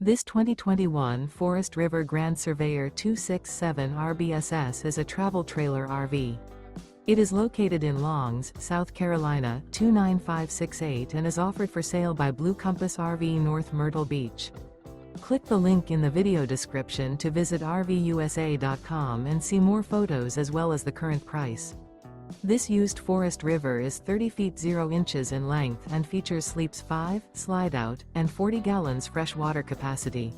This 2021 Forest River Grand Surveyor 267 RBSS is a travel trailer RV. It is located in Longs, South Carolina 29568 and is offered for sale by Blue Compass RV North Myrtle Beach. Click the link in the video description to visit RVUSA.com and see more photos as well as the current price. This used Forest River is 30 feet 0 inches in length and features sleeps 5, Slideout, and 40 gallons fresh water capacity.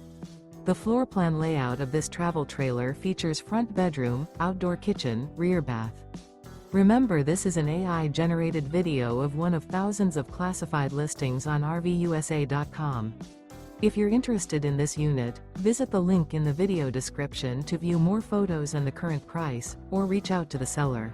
The floor plan layout of this travel trailer features front bedroom, outdoor kitchen, rear bath. Remember, this is an AI-generated video of one of thousands of classified listings on RVUSA.com. If you're interested in this unit, visit the link in the video description to view more photos and the current price, or reach out to the seller.